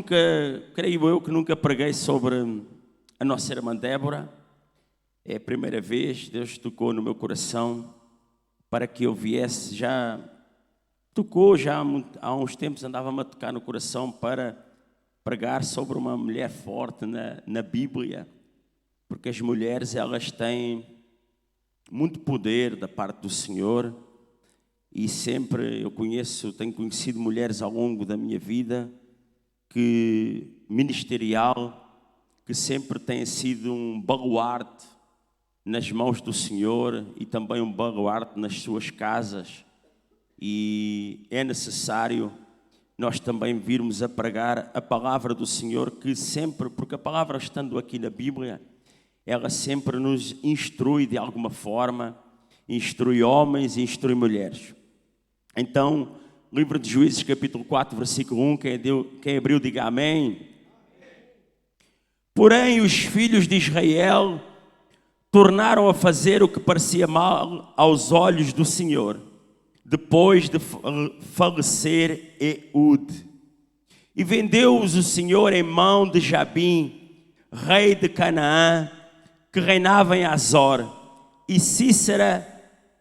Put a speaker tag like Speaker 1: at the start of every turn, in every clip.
Speaker 1: Creio eu que nunca preguei sobre a nossa irmã Débora. É a primeira vez, Deus tocou no meu coração para que eu viesse. Já há uns tempos andava-me a tocar no coração para pregar sobre uma mulher forte na Bíblia, porque as mulheres, elas têm muito poder da parte do Senhor, e sempre tenho conhecido mulheres ao longo da minha vida ministerial, que sempre têm sido um baluarte nas mãos do Senhor e também um baluarte nas suas casas. E é necessário nós também virmos a pregar a palavra do Senhor, porque a palavra, estando aqui na Bíblia, ela sempre nos instrui de alguma forma, instrui homens e instrui mulheres. Então, livro de Juízes, capítulo 4, versículo 1, quem abriu, diga amém. Porém, os filhos de Israel tornaram a fazer o que parecia mal aos olhos do Senhor, depois de falecer Ehud. E vendeu-os o Senhor em mão de Jabim, rei de Canaã, que reinava em Azor, e Sísera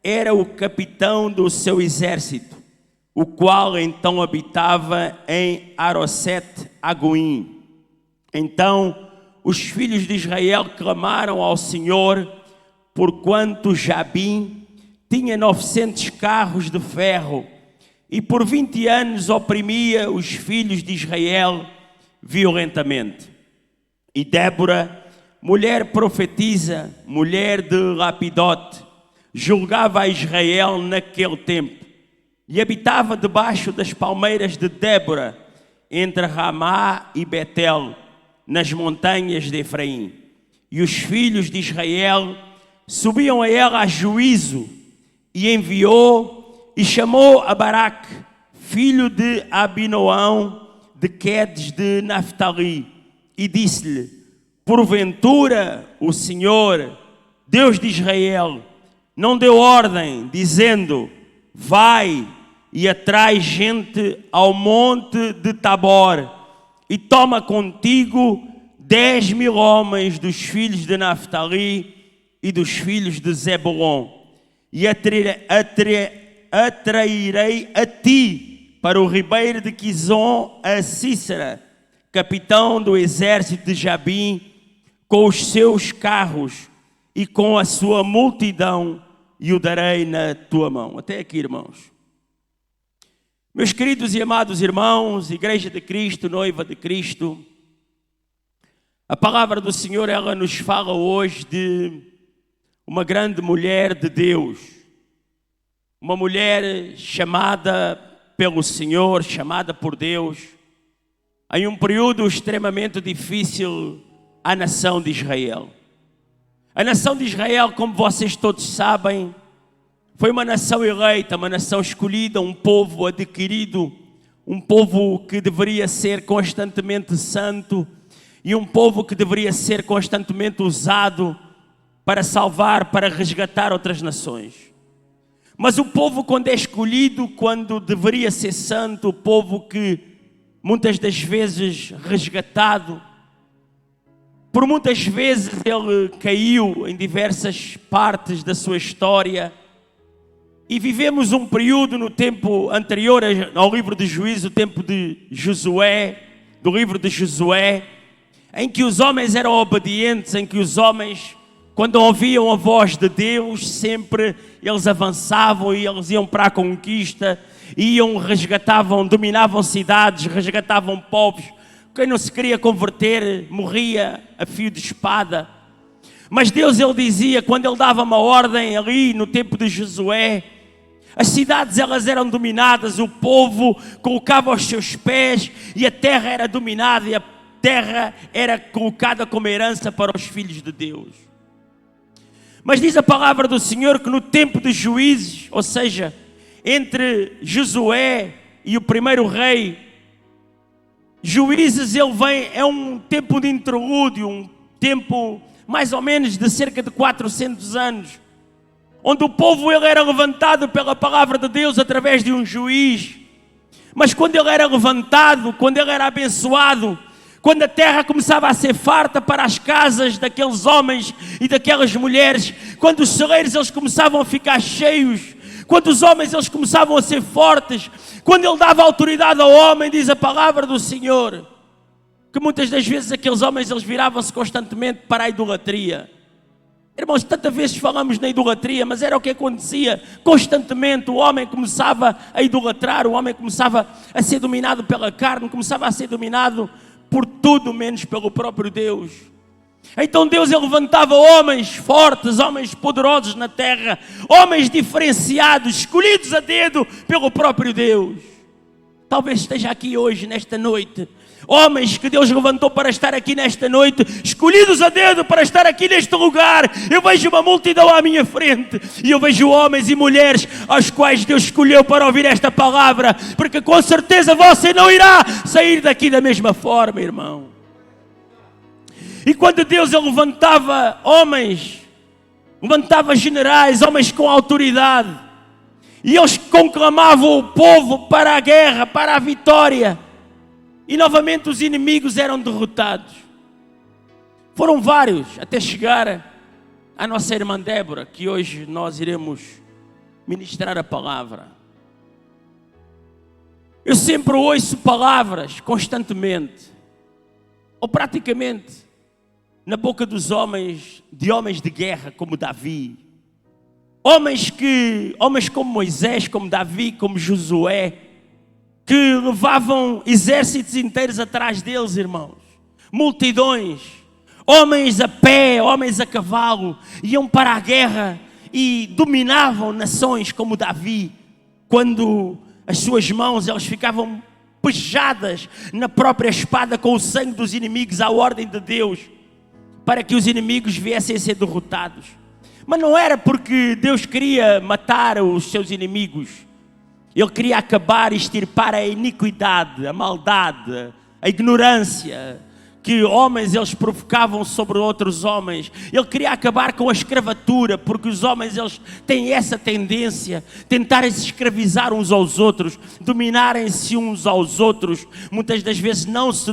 Speaker 1: era o capitão do seu exército, o qual então habitava em Arosete-Agoim. Então os filhos de Israel clamaram ao Senhor, porquanto Jabim tinha 900 carros de ferro, e por 20 anos oprimia os filhos de Israel violentamente. E Débora, mulher profetisa, mulher de Lapidote, julgava a Israel naquele tempo, e habitava debaixo das palmeiras de Débora, entre Ramá e Betel, nas montanhas de Efraim. E os filhos de Israel subiam a ela a juízo, e enviou e chamou a Baraque, filho de Abinoão, de Quedes de Naftali, e disse-lhe: porventura o Senhor, Deus de Israel, não deu ordem, dizendo: vai e atrai gente ao monte de Tabor, e toma contigo 10.000 homens dos filhos de Naftali e dos filhos de Zebulon, e atrairei a ti para o ribeiro de Quizon a Sísera, capitão do exército de Jabim, com os seus carros e com a sua multidão, e o darei na tua mão. Até aqui, irmãos. Meus queridos e amados irmãos, Igreja de Cristo, noiva de Cristo, a palavra do Senhor, ela nos fala hoje de uma grande mulher de Deus, uma mulher chamada pelo Senhor, chamada por Deus, em um período extremamente difícil à nação de Israel. A nação de Israel, como vocês todos sabem, foi uma nação eleita, uma nação escolhida, um povo adquirido, um povo que deveria ser constantemente santo e um povo que deveria ser constantemente usado para salvar, para resgatar outras nações. Mas o povo, quando é escolhido, quando deveria ser santo, o povo que muitas das vezes resgatado, por muitas vezes ele caiu em diversas partes da sua história, e vivemos um período no tempo anterior ao livro de Juízes, o tempo de Josué, do livro de Josué, em que os homens eram obedientes, em que os homens, quando ouviam a voz de Deus, sempre eles avançavam e eles iam para a conquista, resgatavam, dominavam cidades, resgatavam povos. Quem não se queria converter morria a fio de espada. Mas Deus, ele dizia, quando ele dava uma ordem ali no tempo de Josué, as cidades elas eram dominadas, o povo colocava os seus pés e a terra era dominada e a terra era colocada como herança para os filhos de Deus. Mas diz a palavra do Senhor que no tempo de Juízes, ou seja, entre Josué e o primeiro rei, Juízes é um tempo de interlúdio, um tempo mais ou menos de cerca de 400 anos, onde o povo ele era levantado pela palavra de Deus através de um juiz, Mas quando ele era levantado, quando ele era abençoado, quando a terra começava a ser farta para as casas daqueles homens e daquelas mulheres, quando os celeiros eles começavam a ficar cheios, quando os homens eles começavam a ser fortes, quando ele dava autoridade ao homem, diz a palavra do Senhor, que muitas das vezes aqueles homens eles viravam-se constantemente para a idolatria. Irmãos, tantas vezes falamos na idolatria, mas era o que acontecia constantemente. O homem começava a idolatrar, o homem começava a ser dominado pela carne, começava a ser dominado por tudo menos pelo próprio Deus. Então Deus ele levantava homens fortes, homens poderosos na terra, homens diferenciados, escolhidos a dedo pelo próprio Deus. Talvez esteja aqui hoje, nesta noite, homens que Deus levantou para estar aqui nesta noite, escolhidos a dedo para estar aqui neste lugar. Eu vejo uma multidão à minha frente e eu vejo homens e mulheres aos quais Deus escolheu para ouvir esta palavra, porque com certeza você não irá sair daqui da mesma forma, irmão. E quando Deus ele levantava homens, levantava generais, homens com autoridade, e eles conclamavam o povo para a guerra, para a vitória, e novamente os inimigos eram derrotados. Foram vários, até chegar à nossa irmã Débora, que hoje nós iremos ministrar a palavra. Eu sempre ouço palavras, constantemente, ou praticamente, na boca dos homens, de homens de guerra, como Davi. Homens como Moisés, como Davi, como Josué, que levavam exércitos inteiros atrás deles, irmãos. Multidões, homens a pé, homens a cavalo, iam para a guerra e dominavam nações como Davi, quando as suas mãos elas ficavam pejadas na própria espada com o sangue dos inimigos à ordem de Deus, para que os inimigos viessem a ser derrotados. Mas não era porque Deus queria matar os seus inimigos. Ele queria acabar e extirpar a iniquidade, a maldade, a ignorância que homens eles provocavam sobre outros homens. Ele queria acabar com a escravatura, porque os homens eles têm essa tendência, tentarem se escravizar uns aos outros, dominarem-se uns aos outros, muitas das vezes não se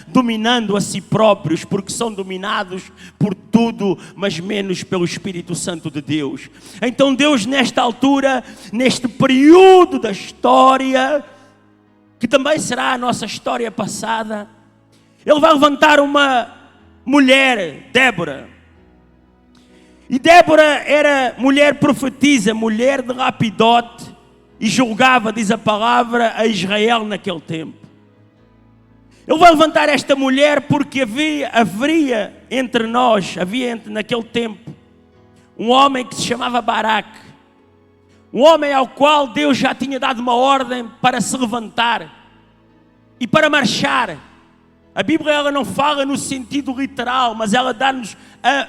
Speaker 1: dominando a si próprios, porque são dominados por tudo, mas menos pelo Espírito Santo de Deus. Então Deus nesta altura, neste período da história, que também será a nossa história passada, Ele vai levantar uma mulher, Débora. E Débora era mulher profetisa, mulher de Lapidote, e julgava, diz a palavra, a Israel naquele tempo. Ele vai levantar esta mulher porque havia entre nós, naquele tempo, um homem que se chamava Baraque. Um homem ao qual Deus já tinha dado uma ordem para se levantar e para marchar. A Bíblia ela não fala no sentido literal, mas ela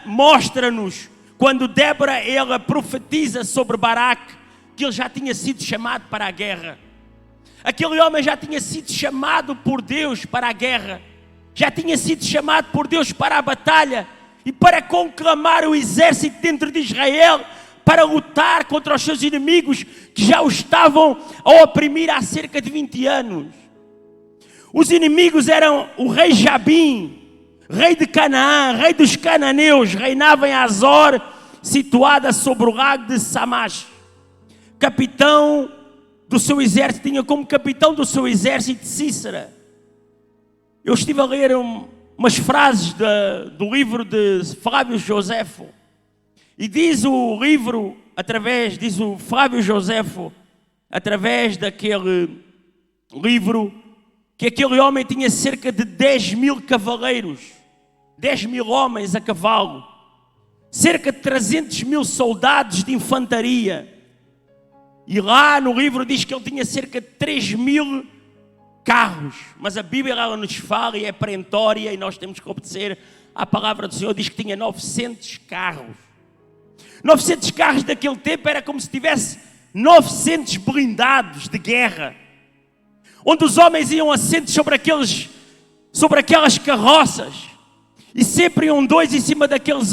Speaker 1: mostra-nos quando Débora ela profetiza sobre Baraque que ele já tinha sido chamado para a guerra. Aquele homem já tinha sido chamado por Deus para a guerra, já tinha sido chamado por Deus para a batalha e para conclamar o exército dentro de Israel para lutar contra os seus inimigos que já o estavam a oprimir há cerca de 20 anos. Os inimigos eram o rei Jabim, rei de Canaã, rei dos cananeus, reinava em Azor, situada sobre o lago de Samash. Capitão do seu exército, tinha como capitão do seu exército Cícera. Eu estive a ler umas frases do livro de Flávio Joséfo, e diz o Flávio Joséfo, através daquele livro, que aquele homem tinha cerca de 10.000 cavaleiros, 10.000 homens a cavalo, cerca de 300.000 soldados de infantaria. E lá no livro diz que ele tinha cerca de 3.000 carros. Mas a Bíblia ela nos fala e é perentória e nós temos que obedecer à palavra do Senhor. Diz que tinha 900 carros. 900 carros daquele tempo era como se tivesse 900 blindados de guerra, onde os homens iam assentos sobre aquelas carroças, e sempre iam dois em cima daqueles,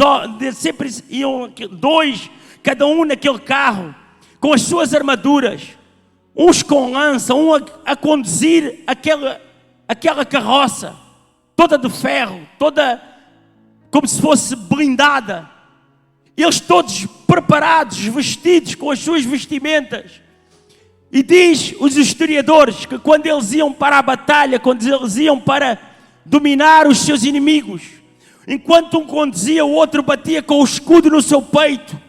Speaker 1: sempre iam dois, cada um naquele carro, com as suas armaduras, uns com lança, a conduzir aquela carroça, toda de ferro, toda como se fosse blindada. Eles todos preparados, vestidos com as suas vestimentas. E diz os historiadores que quando eles iam para a batalha, quando eles iam para dominar os seus inimigos, enquanto um conduzia, o outro batia com o escudo no seu peito.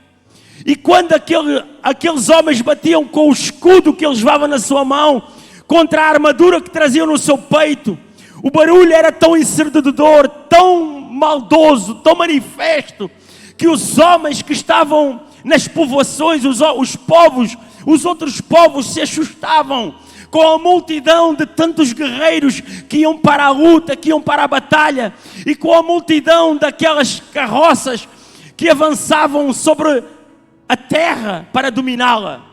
Speaker 1: E quando aqueles homens batiam com o escudo que eles levavam na sua mão contra a armadura que traziam no seu peito, o barulho era tão ensurdecedor, tão maldoso, tão manifesto, que os homens que estavam nas povoações, os povos, os outros povos se assustavam com a multidão de tantos guerreiros que iam para a luta, que iam para a batalha, e com a multidão daquelas carroças que avançavam sobre a terra para dominá-la.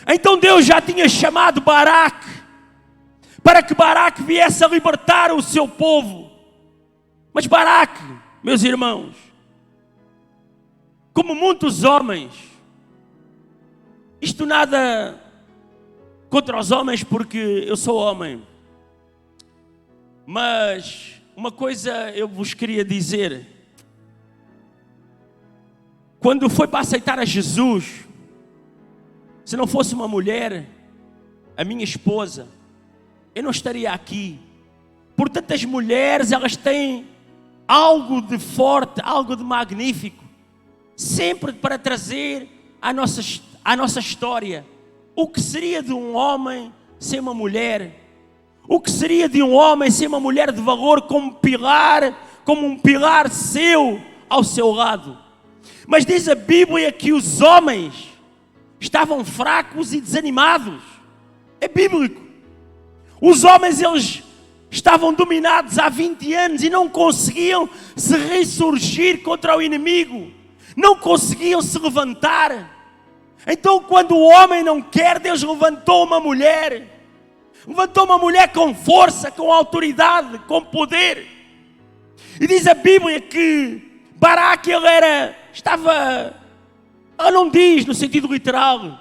Speaker 1: Então Deus já tinha chamado Baraque para que Baraque viesse a libertar o seu povo. Mas Baraque, meus irmãos, como muitos homens, isto nada contra os homens, porque eu sou homem, mas uma coisa eu vos queria dizer: quando foi para aceitar a Jesus, se não fosse uma mulher, a minha esposa, eu não estaria aqui. Portanto, as mulheres, elas têm algo de forte, algo de magnífico, sempre para trazer a nossa história. O que seria de um homem sem uma mulher? O que seria de um homem sem uma mulher de valor como um pilar seu ao seu lado? Mas diz a Bíblia que os homens estavam fracos e desanimados. É bíblico. Os homens, eles estavam dominados há 20 anos e não conseguiam se ressurgir contra o inimigo. Não conseguiam se levantar. Então, quando o homem não quer, Deus levantou uma mulher. Levantou uma mulher com força, com autoridade, com poder. E diz a Bíblia que Baraque, ela não diz no sentido literal,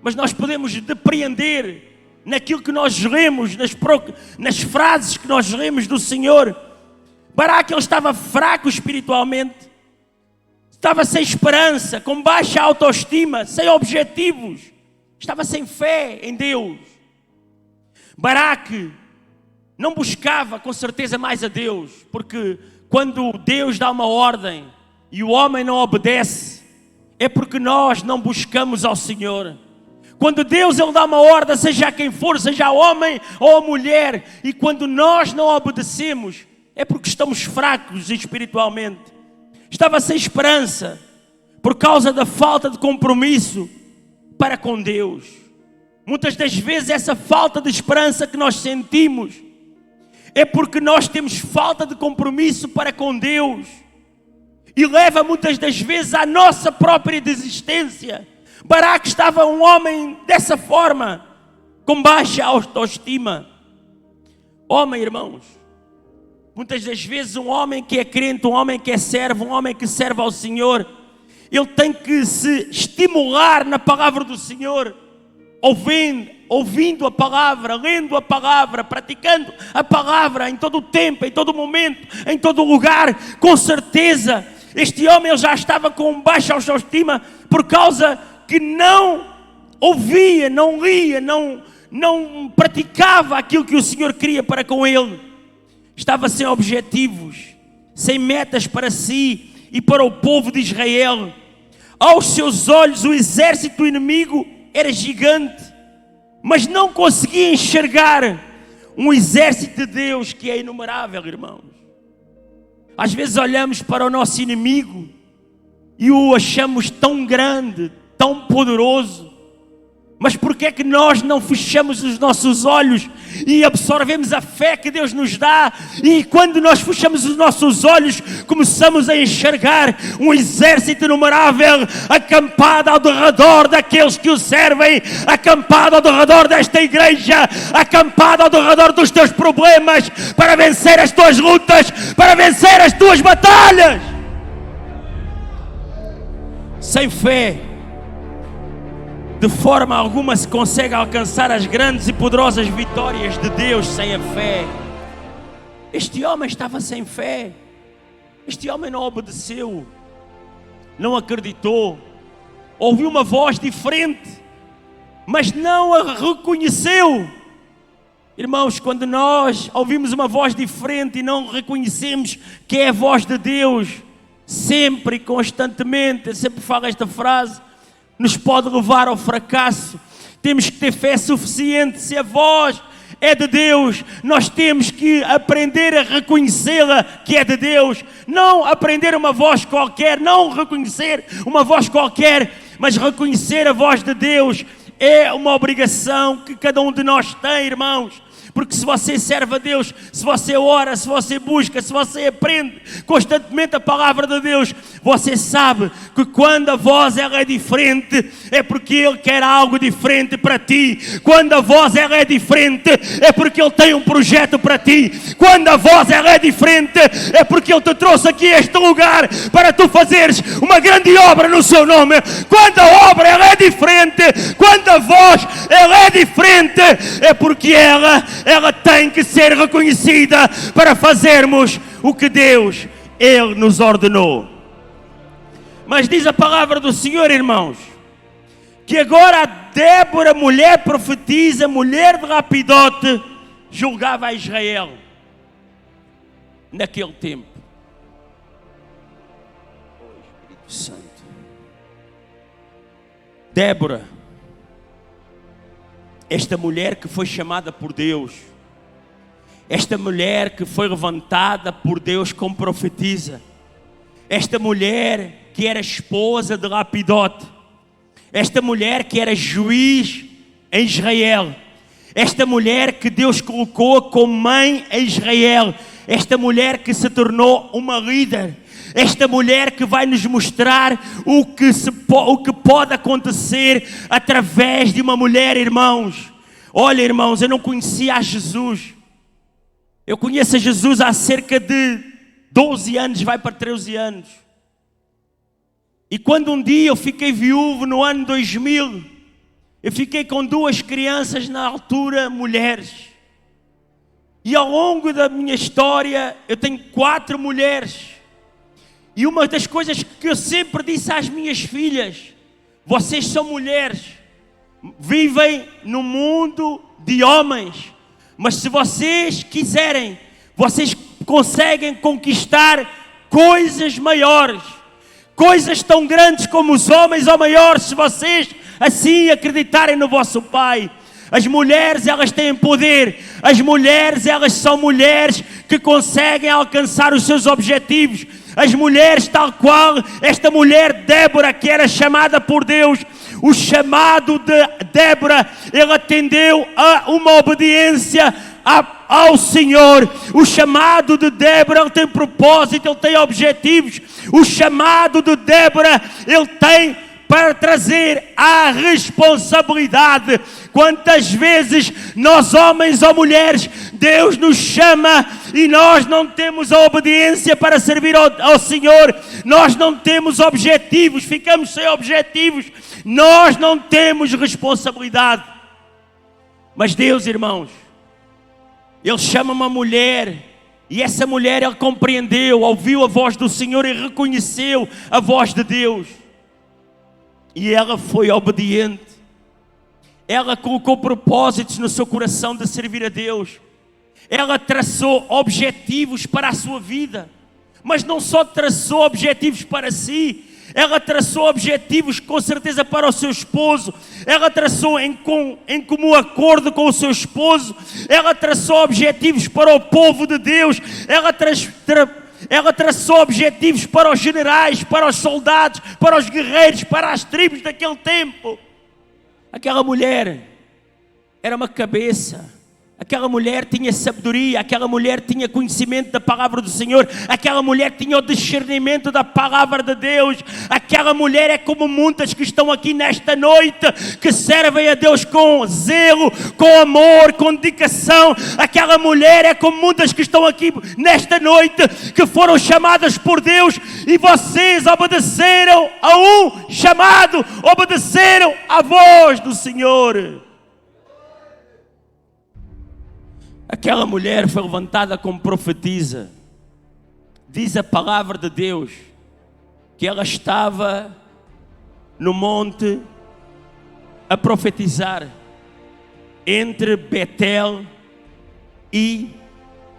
Speaker 1: mas nós podemos depreender naquilo que nós lemos, nas frases que nós lemos do Senhor. Baraque, ele estava fraco espiritualmente, estava sem esperança, com baixa autoestima, sem objetivos, estava sem fé em Deus. Baraque não buscava com certeza mais a Deus, porque quando Deus dá uma ordem e o homem não obedece, é porque nós não buscamos ao Senhor. Quando Deus ele dá uma ordem, seja quem for, seja homem ou mulher, e quando nós não obedecemos, é porque estamos fracos espiritualmente. Estava sem esperança por causa da falta de compromisso para com Deus. Muitas das vezes essa falta de esperança que nós sentimos é porque nós temos falta de compromisso para com Deus e leva muitas das vezes à nossa própria desistência. Baraque estava um homem dessa forma, com baixa autoestima. Homem, irmãos, muitas das vezes um homem que é crente, um homem que é servo, um homem que serve ao Senhor, ele tem que se estimular na palavra do Senhor, ouvindo a palavra, lendo a palavra, praticando a palavra em todo o tempo, em todo o momento, em todo o lugar. Com certeza, este homem ele já estava com baixa autoestima por causa que não ouvia, não lia, não praticava aquilo que o Senhor queria para com ele. Estava sem objetivos, sem metas para si e para o povo de Israel. Aos seus olhos o exército inimigo era gigante, mas não conseguia enxergar um exército de Deus que é inumerável, irmãos. Às vezes olhamos para o nosso inimigo e o achamos tão grande, tão poderoso, mas por que é que nós não fechamos os nossos olhos e absorvemos a fé que Deus nos dá? E quando nós fechamos os nossos olhos, começamos a enxergar um exército inumerável acampado ao redor daqueles que o servem, acampado ao redor desta igreja, acampado ao redor dos teus problemas, para vencer as tuas lutas, para vencer as tuas batalhas. de forma alguma se consegue alcançar as grandes e poderosas vitórias de Deus sem a fé. Este homem estava sem fé. Este homem não obedeceu, não acreditou, ouviu uma voz diferente, mas não a reconheceu. Irmãos, quando nós ouvimos uma voz diferente e não reconhecemos que é a voz de Deus, sempre e constantemente, eu sempre falo esta frase, nos pode levar ao fracasso. Temos que ter fé suficiente. Se a voz é de Deus, nós temos que aprender a reconhecê-la que é de Deus. Não aprender uma voz qualquer, não reconhecer uma voz qualquer, mas reconhecer a voz de Deus. É uma obrigação que cada um de nós tem, irmãos. Porque se você serve a Deus, se você ora, se você busca, se você aprende constantemente a palavra de Deus, você sabe que quando a voz ela é diferente, é porque Ele quer algo diferente para ti. Quando a voz ela é diferente, é porque Ele tem um projeto para ti. Quando a voz ela é diferente, é porque Ele te trouxe aqui a este lugar para tu fazeres uma grande obra no seu nome. Quando a obra ela é diferente, quando a voz ela é diferente, é porque ela tem que ser reconhecida para fazermos o que Deus, Ele nos ordenou. Mas diz a palavra do Senhor, irmãos, que agora a Débora, mulher profetisa, mulher de Lapidote, julgava a Israel naquele tempo. Oh, Espírito Santo. Débora, esta mulher que foi chamada por Deus, esta mulher que foi levantada por Deus como profetisa, esta mulher que era esposa de Lapidote, esta mulher que era juiz em Israel, esta mulher que Deus colocou como mãe em Israel, esta mulher que se tornou uma líder, esta mulher que vai nos mostrar o que pode acontecer através de uma mulher, irmãos. Olha, irmãos, eu não conhecia a Jesus. Eu conheço a Jesus há cerca de 12 anos, vai para 13 anos. E quando um dia eu fiquei viúvo no ano 2000, eu fiquei com 2 crianças na altura, mulheres. E ao longo da minha história, eu tenho 4 mulheres. E uma das coisas que eu sempre disse às minhas filhas: vocês são mulheres, vivem no mundo de homens, mas se vocês quiserem, vocês conseguem conquistar coisas maiores, coisas tão grandes como os homens ou maiores, se vocês assim acreditarem no vosso Pai. As mulheres, elas têm poder. As mulheres, elas são mulheres que conseguem alcançar os seus objetivos. As mulheres, tal qual esta mulher Débora, que era chamada por Deus, o chamado de Débora, ele atendeu a uma obediência ao Senhor. O chamado de Débora, ele tem propósito, ele tem objetivos. O chamado de Débora, ele tem para trazer a responsabilidade. Quantas vezes nós, homens ou mulheres, Deus nos chama e nós não temos a obediência para servir ao Senhor, nós não temos objetivos, ficamos sem objetivos, nós não temos responsabilidade. Mas Deus, irmãos, Ele chama uma mulher, e essa mulher, ela compreendeu, ouviu a voz do Senhor e reconheceu a voz de Deus. E ela foi obediente. Ela colocou propósitos no seu coração de servir a Deus. Ela traçou objetivos para a sua vida. Mas não só traçou objetivos para si, ela traçou objetivos com certeza para o seu esposo. Ela traçou em comum acordo com o seu esposo. Ela traçou objetivos para o povo de Deus. Ela traçou objetivos para os generais, para os soldados, para os guerreiros, para as tribos daquele tempo. Aquela mulher era uma cabeça Aquela mulher tinha sabedoria, aquela mulher tinha conhecimento da palavra do Senhor, aquela mulher tinha o discernimento da palavra de Deus. Aquela mulher é como muitas que estão aqui nesta noite, que servem a Deus com zelo, com amor, com dedicação. Aquela mulher é como muitas que estão aqui nesta noite, que foram chamadas por Deus e vocês obedeceram a um chamado, obedeceram à voz do Senhor. Aquela mulher foi levantada como profetisa. Diz a palavra de Deus que ela estava no monte a profetizar entre Betel e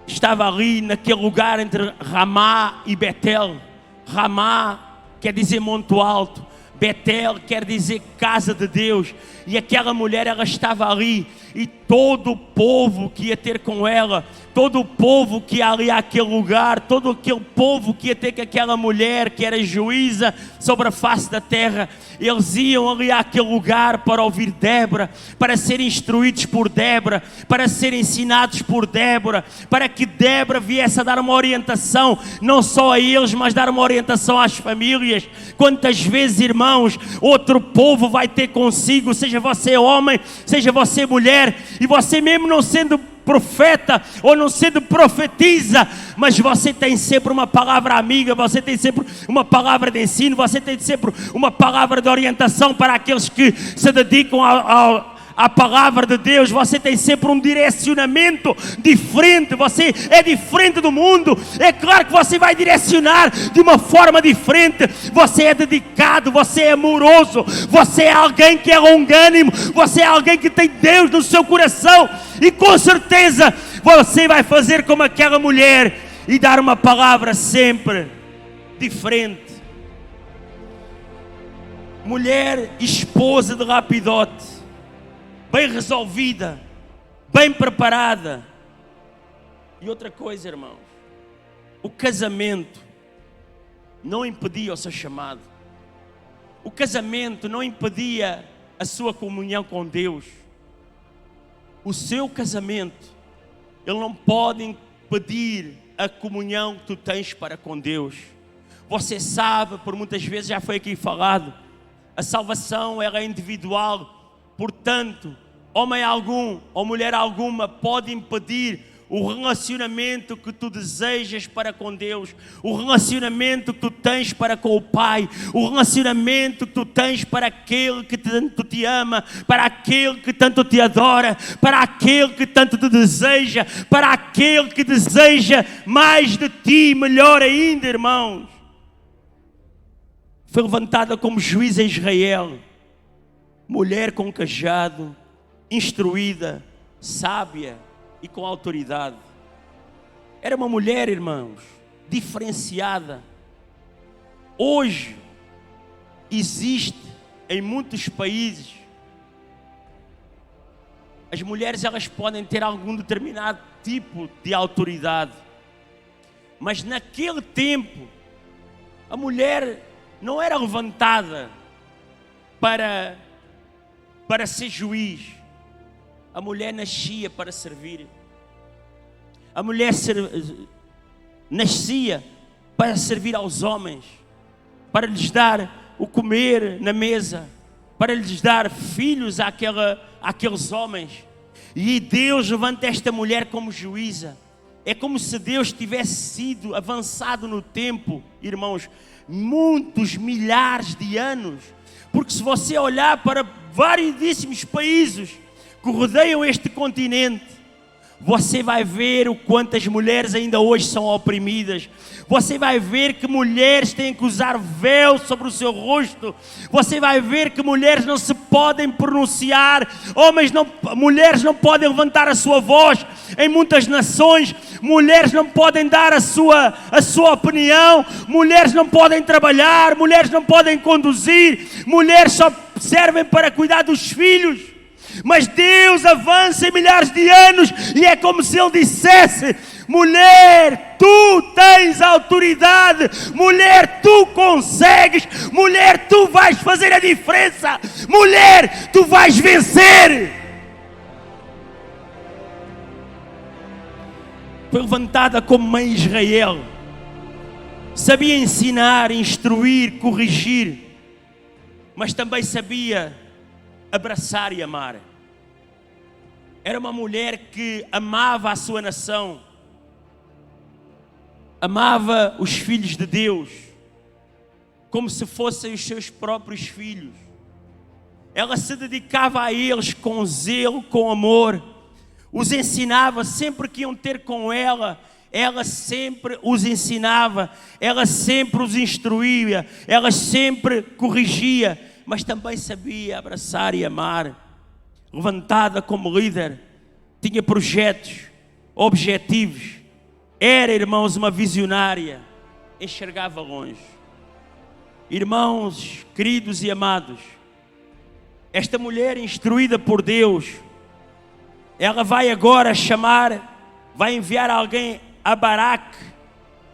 Speaker 1: estava ali naquele lugar entre Ramá e Betel. Ramá quer dizer Monte Alto, Betel quer dizer casa de Deus. E aquela mulher, ela estava ali, e todo o povo que ia ter com ela, todo o povo que ia ali àquele lugar, todo aquele povo que ia ter com aquela mulher que era juíza sobre a face da terra, eles iam ali àquele lugar para ouvir Débora, para serem instruídos por Débora, para serem ensinados por Débora, para que Débora viesse a dar uma orientação, não só a eles, mas dar uma orientação às famílias. Quantas vezes, irmãos, outro povo vai ter consigo, seja você homem, seja você mulher, e você mesmo não sendo profeta ou não sendo profetiza, mas você tem sempre uma palavra amiga, você tem sempre uma palavra de ensino, você tem sempre uma palavra de orientação para aqueles que se dedicam à palavra de Deus. Você tem sempre um direcionamento diferente, você é diferente do mundo. É claro que você vai direcionar de uma forma diferente. Você é dedicado, você é amoroso, você é alguém que é longânimo, você é alguém que tem Deus no seu coração, e com certeza você vai fazer como aquela mulher e dar uma palavra sempre diferente. Mulher, esposa de Lapidote, bem resolvida, bem preparada. E outra coisa, irmãos, o casamento não impedia o seu chamado. O casamento não impedia a sua comunhão com Deus. O seu casamento, ele não pode impedir a comunhão que tu tens para com Deus. Você sabe, por muitas vezes já foi aqui falado, a salvação ela é individual. Portanto, homem algum ou mulher alguma pode impedir o relacionamento que tu desejas para com Deus, o relacionamento que tu tens para com o Pai, o relacionamento que tu tens para aquele que tanto te ama, para aquele que tanto te adora, para aquele que tanto te deseja, para aquele que deseja mais de ti, melhor ainda, irmãos. Foi levantada como juíza em Israel, mulher com cajado, instruída, sábia e com autoridade. Era uma mulher, irmãos, diferenciada. Hoje existe em muitos países, as mulheres elas podem ter algum determinado tipo de autoridade, mas naquele tempo a mulher não era levantada para ser juiz. A mulher nascia para servir. A mulher nascia para servir aos homens, para lhes dar o comer na mesa, para lhes dar filhos àqueles homens. E Deus levanta esta mulher como juíza. É como se Deus tivesse sido avançado no tempo, irmãos, muitos milhares de anos. Porque se você olhar para variedíssimos países que rodeiam este continente, você vai ver o quanto as mulheres ainda hoje são oprimidas. Você vai ver que mulheres têm que usar véu sobre o seu rosto. Você vai ver que mulheres não se podem pronunciar. Mulheres não podem levantar a sua voz. Em muitas nações, mulheres não podem dar a sua opinião. Mulheres não podem trabalhar. Mulheres não podem conduzir. Mulheres só servem para cuidar dos filhos. Mas Deus avança em milhares de anos e é como se Ele dissesse: mulher, tu tens autoridade, mulher, tu consegues, mulher, tu vais fazer a diferença, mulher, tu vais vencer. Foi levantada como mãe de Israel. Sabia ensinar, instruir, corrigir, mas também sabia abraçar e amar. Era uma mulher que amava a sua nação, amava os filhos de Deus, como se fossem os seus próprios filhos. Ela se dedicava a eles com zelo, com amor, os ensinava sempre que iam ter com ela. Ela sempre os ensinava, ela sempre os instruía, ela sempre corrigia, mas também sabia abraçar e amar. Levantada como líder, tinha projetos, objetivos. Era, irmãos, uma visionária, enxergava longe. Irmãos queridos e amados, esta mulher instruída por Deus, ela vai agora vai enviar alguém a Baraque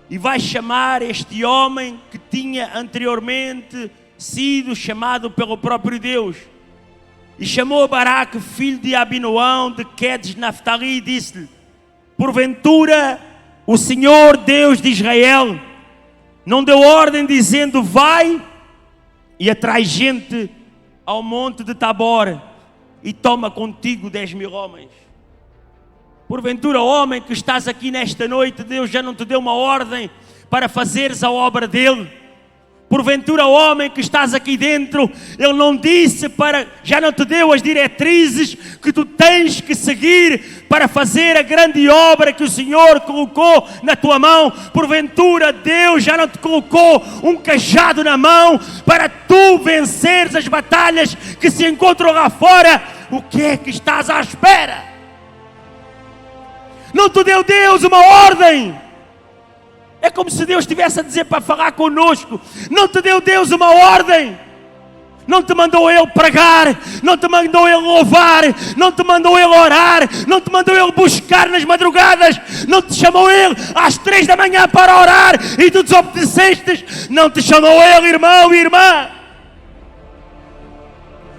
Speaker 1: e vai chamar este homem que tinha anteriormente sido chamado pelo próprio Deus. E chamou Baraque, filho de Abinoão, de Quedes, Naftali, e disse-lhe: porventura o Senhor Deus de Israel não deu ordem dizendo: vai e atrai gente ao monte de Tabor e toma contigo 10.000 homens? Porventura, homem que estás aqui nesta noite, Deus já não te deu uma ordem para fazeres a obra dele? Porventura, homem que estás aqui dentro, ele não disse já não te deu as diretrizes que tu tens que seguir para fazer a grande obra que o Senhor colocou na tua mão? Porventura, Deus já não te colocou um cajado na mão para tu venceres as batalhas que se encontram lá fora? O que é que estás à espera? Não te deu Deus uma ordem? É como se Deus estivesse a dizer para falar conosco. Não te deu Deus uma ordem? Não te mandou Ele pregar, não te mandou Ele louvar, não te mandou Ele orar, não te mandou Ele buscar nas madrugadas, não te chamou Ele às 3 da manhã para orar e tu desobedeceste? Não te chamou Ele, irmão e irmã?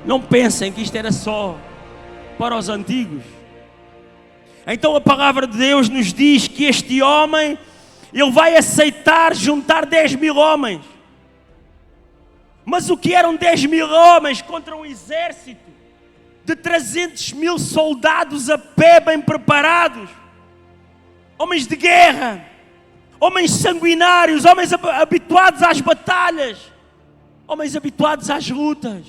Speaker 1: Não pensem que isto era só para os antigos. Então a palavra de Deus nos diz que este homem, ele vai aceitar juntar 10.000 homens. Mas o que eram 10.000 homens contra um exército de 300.000 soldados a pé, bem preparados? Homens de guerra, homens sanguinários, homens habituados às batalhas, homens habituados às lutas.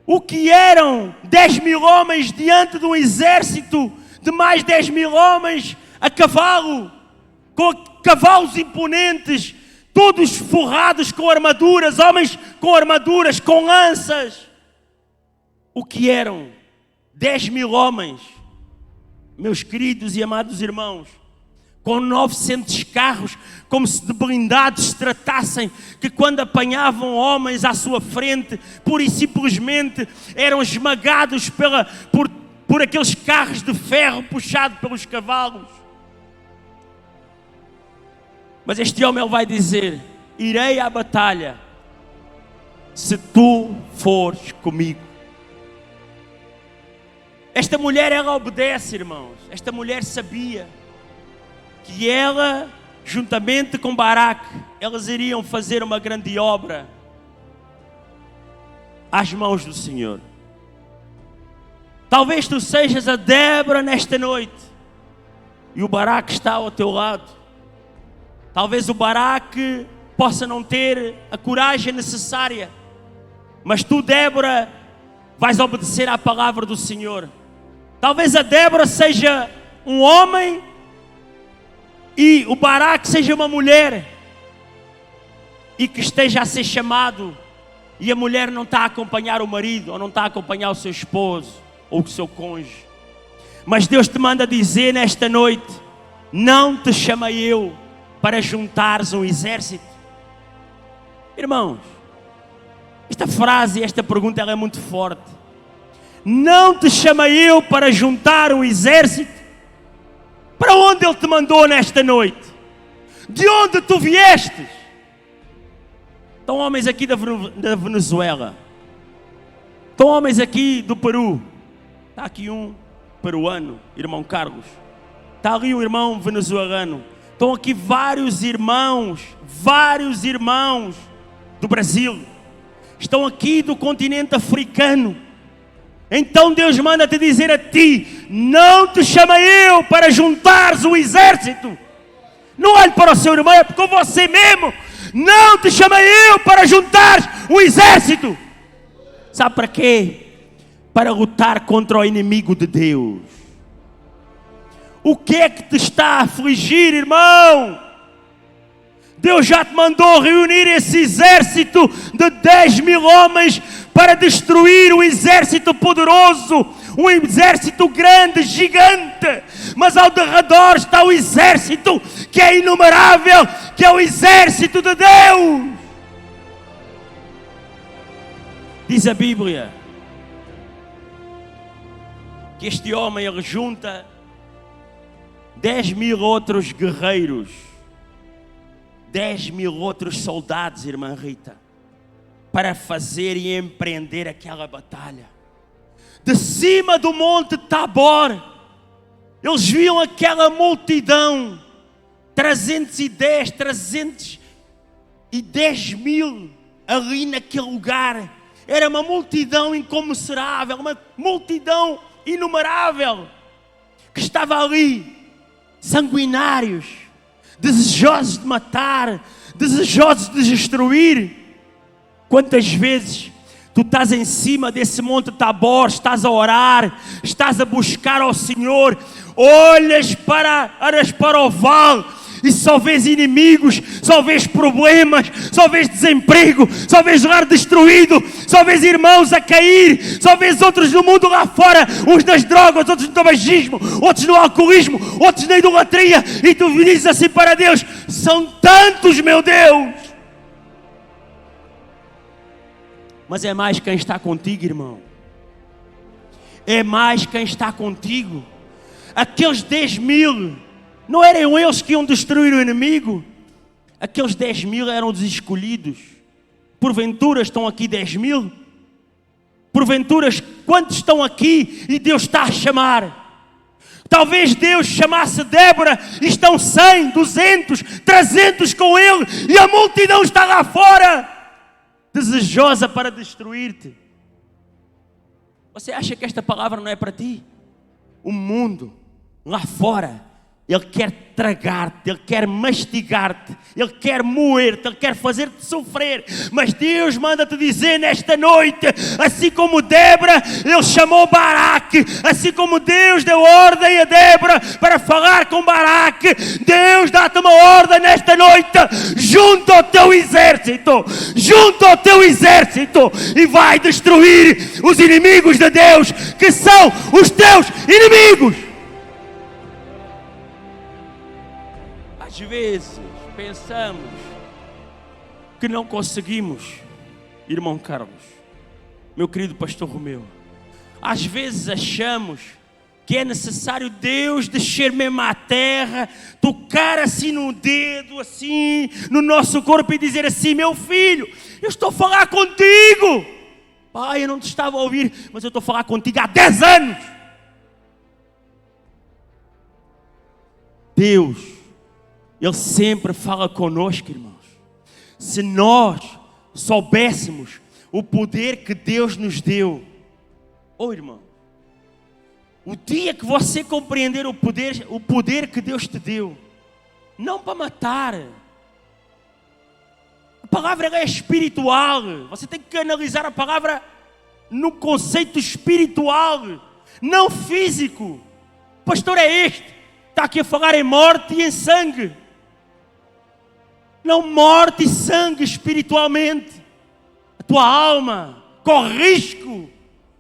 Speaker 1: O que eram 10.000 homens diante de um exército de mais 10.000 homens a cavalo, com cavalos imponentes, todos forrados com armaduras, homens com armaduras, com lanças? O que eram 10.000 homens, meus queridos e amados irmãos, com 900 carros, como se de blindados se tratassem, que quando apanhavam homens à sua frente, pura e simplesmente eram esmagados por aqueles carros de ferro puxados pelos cavalos. Mas este homem, ele vai dizer: irei à batalha se tu fores comigo. Esta mulher, ela obedece, irmãos. Esta mulher sabia que ela, juntamente com Baraque, elas iriam fazer uma grande obra às mãos do Senhor. Talvez tu sejas a Débora nesta noite e o Baraque está ao teu lado. Talvez o Baraque possa não ter a coragem necessária, mas tu, Débora, vais obedecer à palavra do Senhor. Talvez a Débora seja um homem e o Baraque seja uma mulher, e que esteja a ser chamado, e a mulher não está a acompanhar o marido, ou não está a acompanhar o seu esposo, ou o seu cônjuge. Mas Deus te manda dizer nesta noite: não te chamei eu para juntares um exército. Irmãos, esta frase, esta pergunta, ela é muito forte. Não te chamei eu para juntar um exército? Para onde Ele te mandou nesta noite? De onde tu viestes? Estão homens aqui da Venezuela. Estão homens aqui do Peru. Está aqui um peruano, irmão Carlos. Está ali o irmão venezuelano. Estão aqui vários irmãos do Brasil. Estão aqui do continente africano. Então Deus manda-te dizer a ti: não te chama eu para juntares o exército. Não olhe para o seu irmão, é com você mesmo. Não te chama eu para juntares o exército. Sabe para quê? Para lutar contra o inimigo de Deus. O que é que te está a afligir, irmão? Deus já te mandou reunir esse exército de 10.000 homens para destruir o exército poderoso, um exército grande, gigante. Mas ao derredor está o exército que é inumerável, que é o exército de Deus. Diz a Bíblia que este homem, ele junta 10.000 outros guerreiros, 10.000 outros soldados, irmã Rita, para fazer e empreender aquela batalha. De cima do monte Tabor, eles viam aquela multidão, 310 mil ali naquele lugar. Era uma multidão incomensurável, uma multidão inumerável, que estava ali, sanguinários, desejosos de matar, desejosos de destruir. Quantas vezes tu estás em cima desse monte Tabor, estás a orar, estás a buscar ao Senhor, olhas para o vale e só vês inimigos, só vês problemas, só vês desemprego, só vês lar destruído, só vês irmãos a cair, só vês outros no mundo lá fora, uns nas drogas, outros no tabagismo, outros no alcoolismo, outros na idolatria, e tu dizes assim para Deus: são tantos, meu Deus. Mas é mais quem está contigo, irmão. É mais quem está contigo. Aqueles 10.000, não eram eles que iam destruir o inimigo? Aqueles 10.000 eram os escolhidos. Porventura estão aqui 10.000? Porventura, quantos estão aqui e Deus está a chamar? Talvez Deus chamasse Débora e estão 100, 200, 300 com ele e a multidão está lá fora, desejosa para destruir-te. Você acha que esta palavra não é para ti? O mundo lá fora, ele quer tragar-te, ele quer mastigar-te, ele quer moer-te, ele quer fazer-te sofrer. Mas Deus manda-te dizer nesta noite, assim como Débora, ele chamou Baraque, assim como Deus deu ordem a Débora para falar com Baraque, Deus dá-te uma ordem nesta noite: junto ao teu exército, e vai destruir os inimigos de Deus, que são os teus inimigos. Às vezes pensamos que não conseguimos, irmão Carlos, meu querido pastor Romeu. Às vezes achamos que é necessário Deus descer mesmo à terra, tocar assim no dedo, assim, no nosso corpo e dizer assim: meu filho, eu estou a falar contigo. Pai, eu não te estava a ouvir, mas eu estou a falar contigo há 10 anos. Deus, Ele sempre fala conosco, irmãos. Se nós soubéssemos o poder que Deus nos deu, irmão, o dia que você compreender o poder que Deus te deu, não para matar, a palavra é espiritual, você tem que analisar a palavra no conceito espiritual, não físico. O pastor é este, está aqui a falar em morte e em sangue. Não morte e sangue espiritualmente. A tua alma corre risco.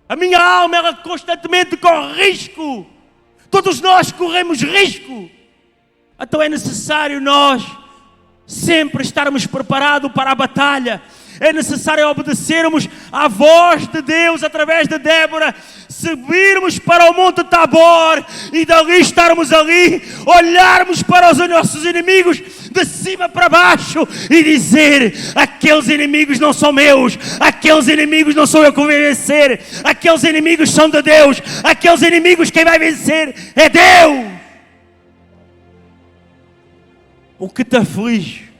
Speaker 1: A minha alma, ela constantemente corre risco. Todos nós corremos risco. Então é necessário nós sempre estarmos preparados para a batalha. É necessário obedecermos à voz de Deus através de Débora, subirmos para o monte Tabor e dali estarmos ali, olharmos para os nossos inimigos de cima para baixo e dizer: aqueles inimigos não são meus, aqueles inimigos não sou eu que vou vencer, aqueles inimigos são de Deus, aqueles inimigos quem vai vencer é Deus. O que te aflige?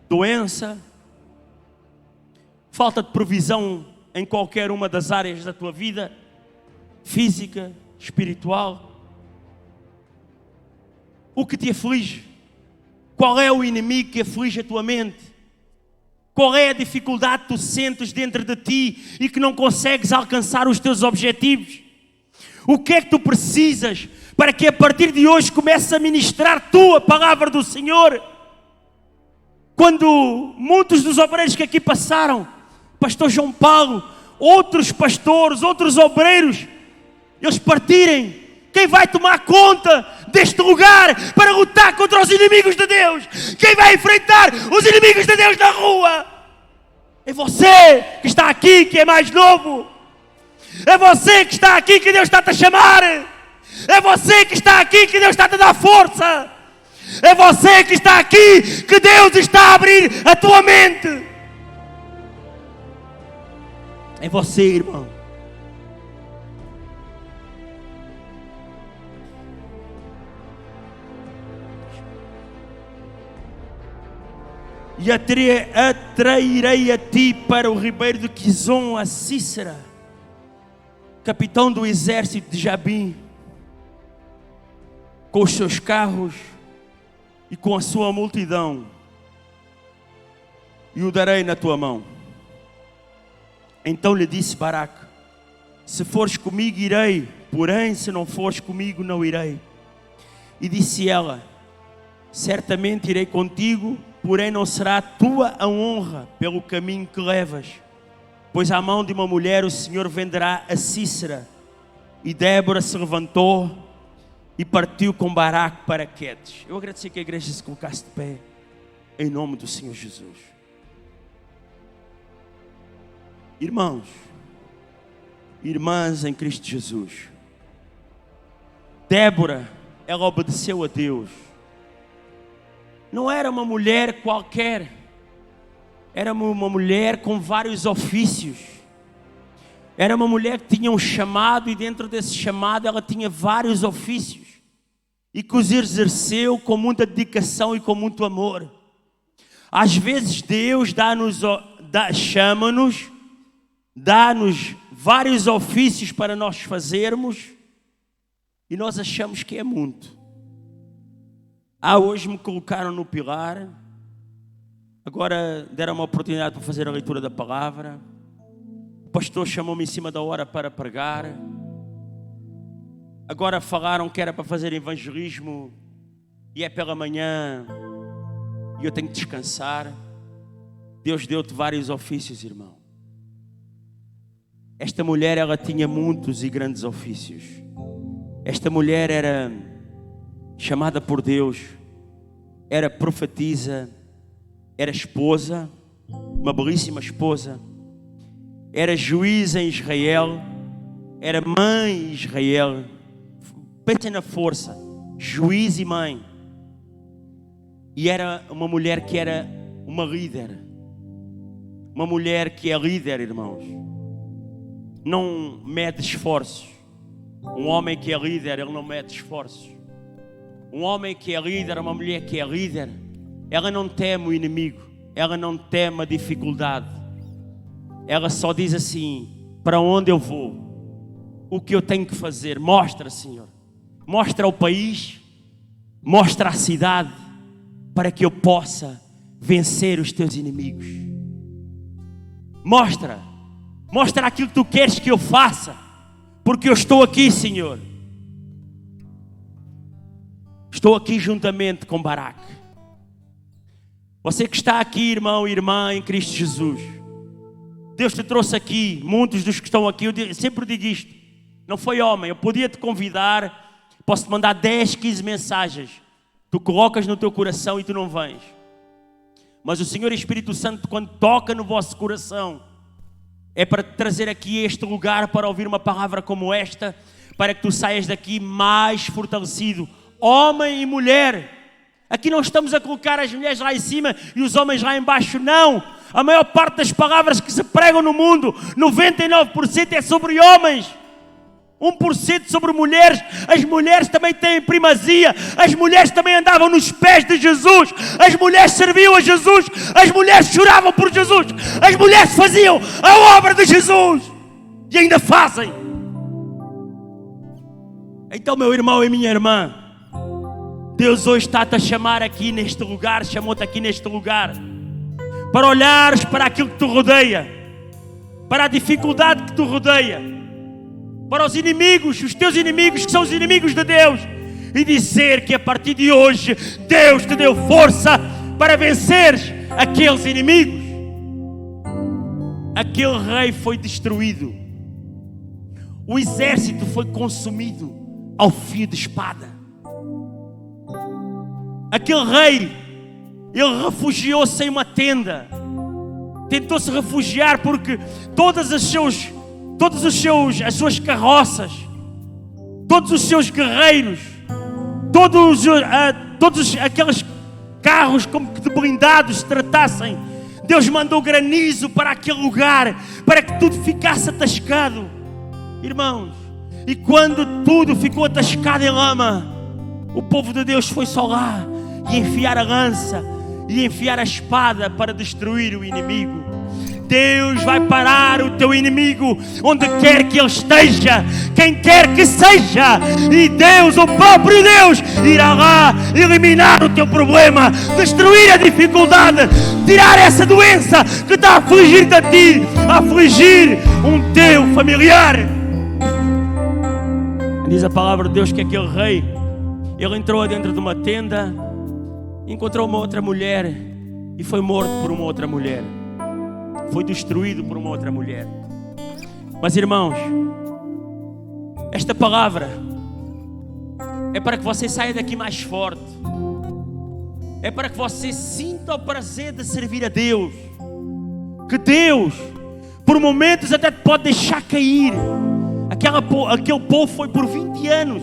Speaker 1: Doença? Falta de provisão em qualquer uma das áreas da tua vida? Física, espiritual? O que te aflige? Qual é o inimigo que aflige a tua mente? Qual é a dificuldade que tu sentes dentro de ti e que não consegues alcançar os teus objetivos? O que é que tu precisas para que a partir de hoje comeces a ministrar tu a palavra do Senhor? Quando muitos dos obreiros que aqui passaram, pastor João Paulo, outros pastores, outros obreiros, eles partirem, quem vai tomar conta deste lugar para lutar contra os inimigos de Deus? Quem vai enfrentar os inimigos de Deus na rua? É você que está aqui, que é mais novo. É você que está aqui, que Deus está-te a chamar. É você que está aqui, que Deus está-te a dar força. É você que está aqui, que Deus está a abrir a tua mente. É você, irmão. E atrairei a ti para o ribeiro de Quizon a Cícera, capitão do exército de Jabim, com os seus carros e com a sua multidão, e o darei na tua mão. Então lhe disse Baraque: se fores comigo irei, porém se não fores comigo não irei. E disse ela: certamente irei contigo, porém não será tua a honra pelo caminho que levas, pois à mão de uma mulher o Senhor venderá a Cícera. E Débora se levantou e partiu com Baraque para Quedes. Eu agradeço que a igreja se colocasse de pé, em nome do Senhor Jesus. Irmãos, irmãs em Cristo Jesus, Débora, ela obedeceu a Deus. Não era uma mulher qualquer, era uma mulher com vários ofícios. Era uma mulher que tinha um chamado, e dentro desse chamado ela tinha vários ofícios, e que os exerceu com muita dedicação e com muito amor. Às vezes Deus chama-nos, dá-nos vários ofícios para nós fazermos, e nós achamos que é muito. Hoje me colocaram no pilar, agora deram uma oportunidade para fazer a leitura da palavra, o pastor chamou-me em cima da hora para pregar, agora falaram que era para fazer evangelismo e é pela manhã e eu tenho que descansar. Deus deu-te vários ofícios, irmão. Esta mulher, ela tinha muitos e grandes ofícios. Esta mulher era chamada por Deus, era profetisa, era esposa, uma belíssima esposa, era juiz em Israel, era mãe em Israel. Pensem na força, juiz e mãe. E era uma mulher que era uma líder. Uma mulher que é líder, irmãos, não mede esforços. Um homem que é líder, ele não mede esforços. Um homem que é líder, uma mulher que é líder, ela não teme o inimigo, ela não teme a dificuldade. Ela só diz assim: para onde eu vou? O que eu tenho que fazer? Mostra, Senhor. Mostra o país, mostra a cidade, para que eu possa vencer os teus inimigos. Mostra aquilo que tu queres que eu faça, porque eu estou aqui, Senhor. Estou aqui juntamente com Baraque. Você que está aqui, irmão e irmã em Cristo Jesus, Deus te trouxe aqui. Muitos dos que estão aqui, eu sempre digo isto, não foi homem. Eu podia te convidar, posso te mandar 10, 15 mensagens, tu colocas no teu coração e tu não vens. Mas o Senhor Espírito Santo, quando toca no vosso coração, é para te trazer aqui a este lugar para ouvir uma palavra como esta, para que tu saias daqui mais fortalecido, homem e mulher. Aqui não estamos a colocar as mulheres lá em cima e os homens lá embaixo, não. A maior parte das palavras que se pregam no mundo, 99% é sobre homens. 1% sobre mulheres. As mulheres também têm primazia. As mulheres também andavam nos pés de Jesus. As mulheres serviam a Jesus. As mulheres choravam por Jesus. As mulheres faziam a obra de Jesus. E ainda fazem. Então, meu irmão e minha irmã, Deus hoje está-te a chamar aqui neste lugar. Chamou-te aqui neste lugar para olhares para aquilo que te rodeia, para a dificuldade que te rodeia, para os inimigos, os teus inimigos que são os inimigos de Deus, e dizer que a partir de hoje Deus te deu força para venceres aqueles inimigos. Aquele rei foi destruído, o exército foi consumido ao fio de espada. Aquele rei, ele refugiou-se em uma tenda, tentou se refugiar porque todas as suas carroças, todos os seus guerreiros, todos aqueles carros como que de blindados se tratassem, Deus mandou granizo para aquele lugar, para que tudo ficasse atascado, irmãos. E quando tudo ficou atascado em lama, o povo de Deus foi só lá e enfiar a lança e enfiar a espada para destruir o inimigo. Deus vai parar o teu inimigo onde quer que ele esteja, quem quer que seja, e Deus, o próprio Deus, irá lá eliminar o teu problema, destruir a dificuldade, tirar essa doença que está a afligir-te a ti, a afligir um teu familiar. Diz a palavra de Deus que aquele rei, ele entrou dentro de uma tenda, encontrou uma outra mulher e foi morto por uma outra mulher. Foi destruído por uma outra mulher. Mas irmãos, esta palavra é para que você saia daqui mais forte. É para que você sinta o prazer de servir a Deus. Que Deus, por momentos até te pode deixar cair. Aquele povo foi por 20 anos.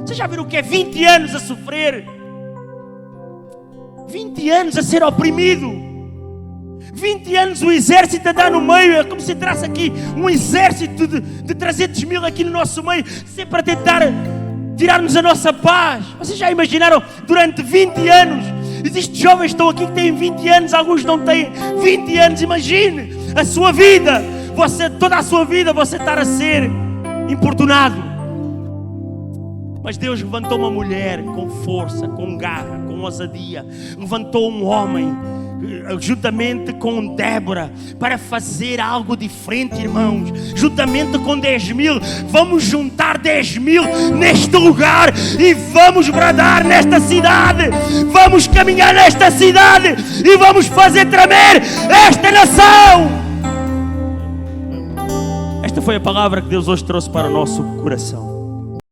Speaker 1: Vocês já viram o que é 20 anos a sofrer? 20 anos a ser oprimido. 20 anos o exército a dar no meio. É como se entrasse aqui um exército de 300 mil aqui no nosso meio, sempre a tentar tirar-nos a nossa paz. Vocês já imaginaram durante 20 anos? Existem jovens que estão aqui que têm 20 anos, alguns não têm 20 anos. Imagine a sua vida, toda a sua vida você estar a ser importunado. Mas Deus levantou uma mulher com força, com garra, com ousadia. Levantou um homem, juntamente com Débora, para fazer algo diferente, irmãos. Juntamente com 10 mil, vamos juntar 10 mil neste lugar e vamos bradar nesta cidade. Vamos caminhar nesta cidade e vamos fazer tremer esta nação. Esta foi a palavra que Deus hoje trouxe para o nosso coração.